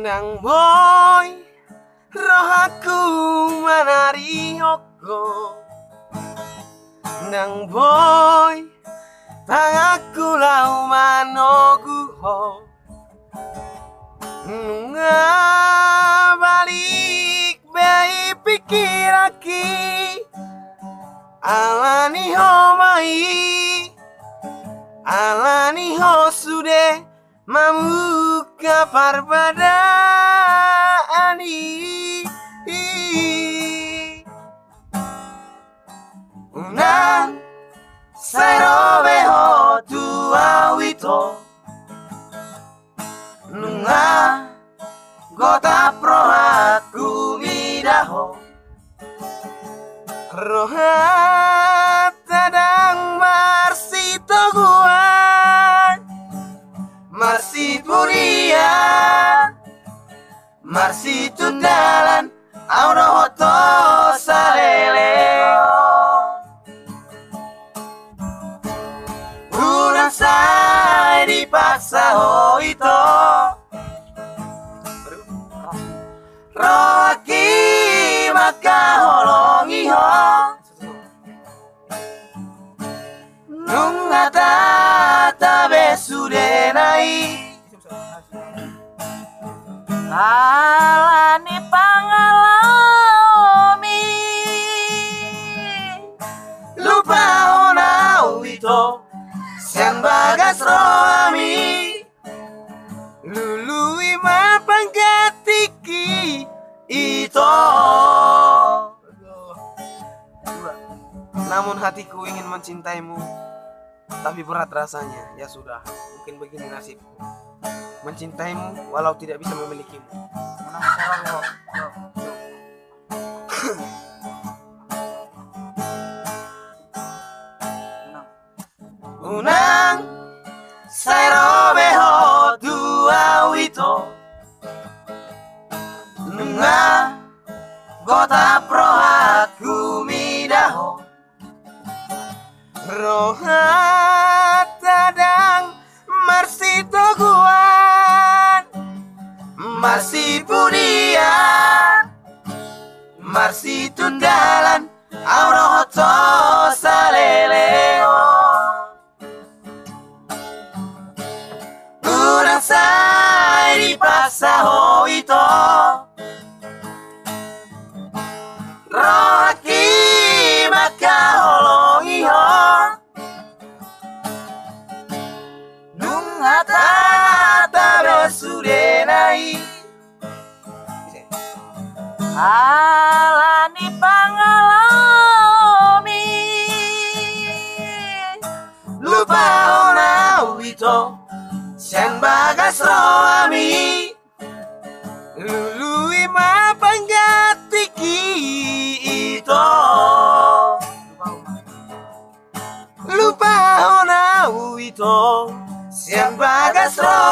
Nang boy roh aku manari hoko, nang boy tangaku lau manoguho, nunga balik bayi pikir aki alani ho mai, alani ho sude mamuka parbada ani unang sairobe ho tua wito nunga gota pro aku midaho roha tadang marsito guan marsi puria marsi tundalan auno hoto saleleo urang sai dipaksa ho itu roaki maka holongi ho nungata tabe sudenai alani pangalami lupa ona wito siang bagas roami lului mapanggatiki ito. Namun hatiku ingin mencintaimu, tapi berat rasanya. Ya sudah, mungkin begini nasibku. Mencintaimu walau tidak bisa memilikimu. Unang sairobe ho dua wito nunga gota pro aku midaho roha tadang marsito guan marsi pudian marsi tundalan auno hoto saleleo urang sai dipaksa ho itu rohaki maka holongi ho nungata tabe sudenai alani pangalami lupa ona wito siang bagas roami lului mapanggatiki ito lupa ona wito siang bagas roami